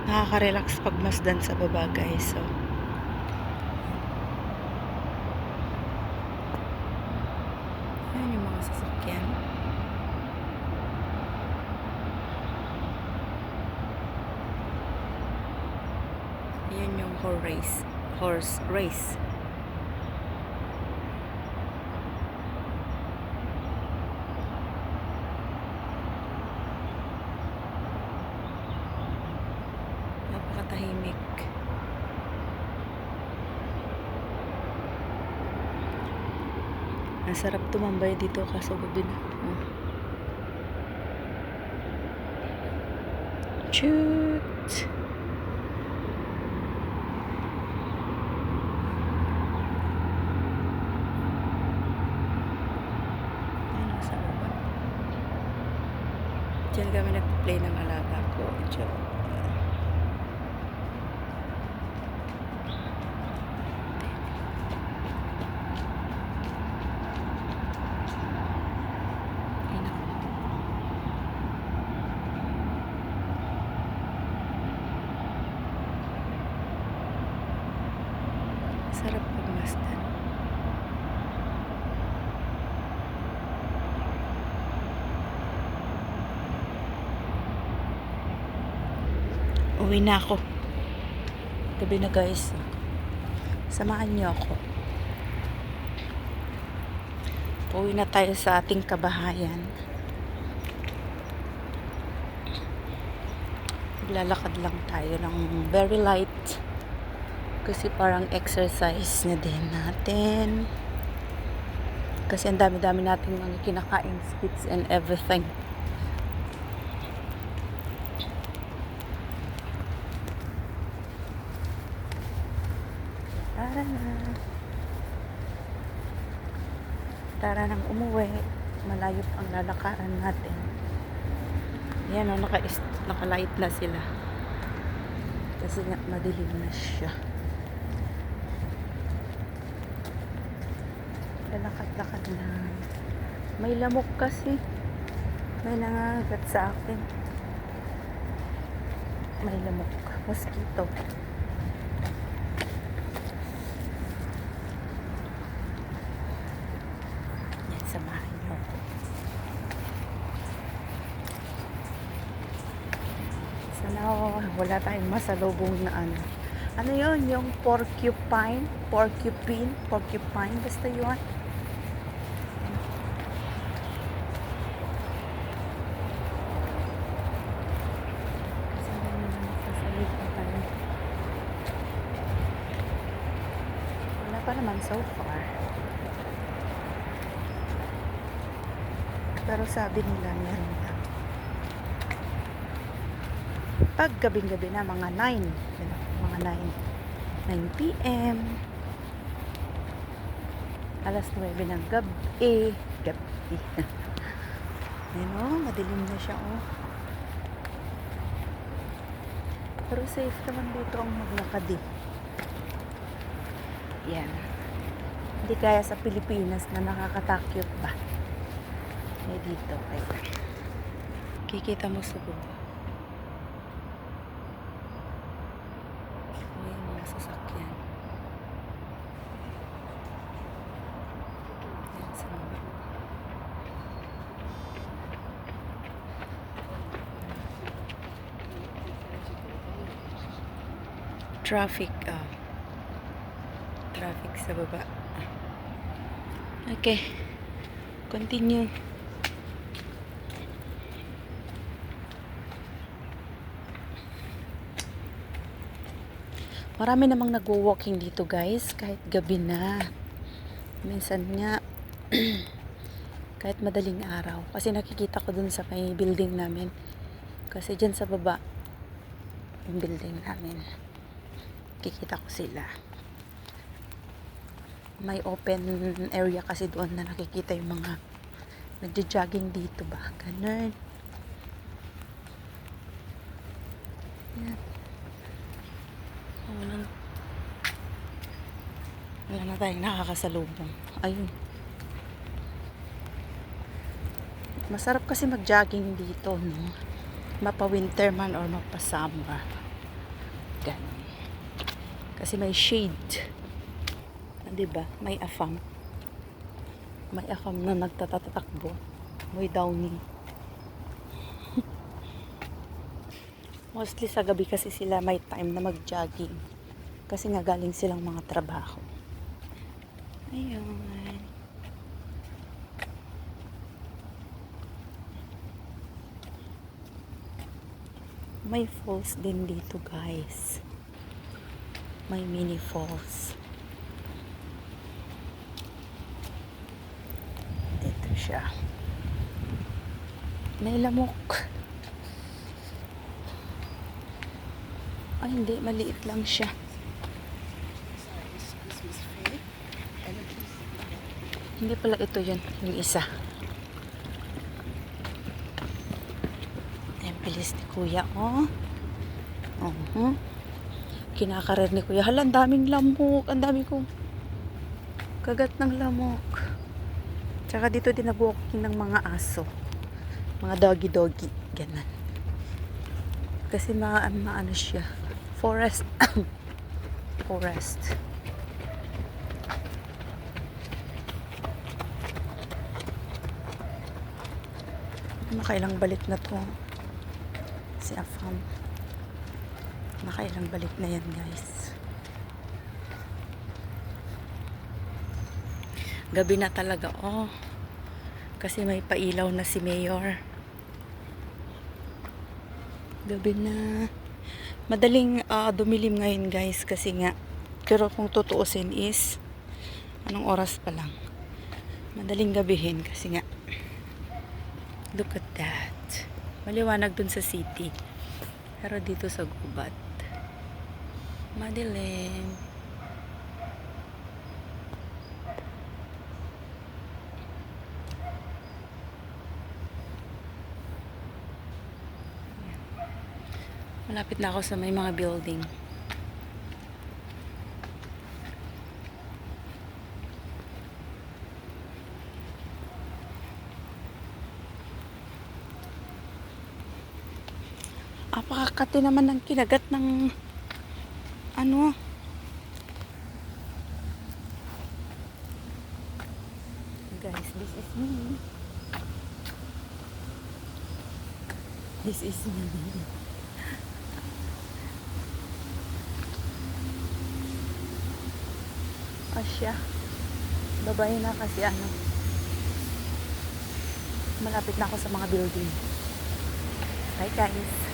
Nakaka-relax pag masdan sa baba, guys. So, ayan yung mga sasakyan. Ayan yung horse race. Napakatahimik. Ang sarap tumambay dito kaso gabi na. Shoot! Ayan, nasa baba. Diyan kami nag-play ng alaga ko. Diyan. Sarap pagmasdan. Uwi na ako. Gabi na, guys. Samahan niyo ako. Uwi na tayo sa ating kabahayan. Lalakad lang tayo ng very light. Kasi parang exercise na din natin. Kasi ang dami-dami natin mga kinakain sweets and everything. Tara na. Tara nang umuwi. Malayo ang lalakaran natin. Yan o, naka-light na sila. Kasi nga madilim na siya. Lalakad-lakad na. May lamok kasi. May nangagat sa akin. May lamok. Mosquito. Yan, samahan niyo ako. Sana wala tayong masalubong na ano. Ano yun? Yung porcupine? Porcupine? Basta yun. Wala pa naman so far. Pero sabi nila meron na. Pag gabing-gabi na, mga 9. Mga 9 p.m. Alas 9 ng gabi. Ayan o, madilim na siya o. Pero safe naman dito ang maglakad eh. Yan. Hindi kaya sa Pilipinas na nakakatakyot ba. Eh dito. Ay. Kikita mo sa baba. Ayan mga sasakyan. Ayan sa baba. Traffic sa baba. Okay, continue. Marami namang nagwo-walking dito, guys, kahit gabi na. Minsan nga kahit madaling araw, kasi nakikita ko dun sa may building namin, kasi dyan sa baba yung building namin, kikita ko sila. May open area kasi doon na nakikita yung mga nagja-jogging dito ba. Ganun. Yan. Wala na tayong nakakasalubong. Ayun. Masarap kasi mag-jogging dito, no? Mapa-winter man or mapa-summer. Ganun. Kasi may shade. Diba? May afam. May afam na nagtatatakbo. May downy. Mostly sa gabi kasi sila may time na mag-jogging. Kasi nga galing silang mga trabaho. Ayun. May falls din dito, guys. May mini falls. Dito siya. May lamok. Ay, hindi. Maliit lang siya. Hindi pala ito yun. Yung isa. Ayan, bilis ni kuya, oh. Kinakarir ni kuya. Hala, ang daming lamok. Ang dami kong kagat ng lamok. Tsaka dito din nag-walking ng mga aso. Mga doggy-doggy. Ganun. Kasi maano siya. Forest. Forest. Nakailang balik na to. Si Afam. Nakailang balik na yan, guys. Gabi na talaga, oh. Kasi may pailaw na si Mayor. Gabi na. Madaling dumilim ngayon, guys, kasi nga. Pero kung tutuusin is anong oras pa lang. Madaling gabihin kasi nga. Look at that. Maliwanag dun sa city. Pero dito sa gubat, madilim. Malapit na ako sa may mga building. Apakakati naman ng kinagat ng ano. Guys, this is me. This is me. Asya. Babae na kasi ano. Malapit na ako sa mga building. Bye, guys.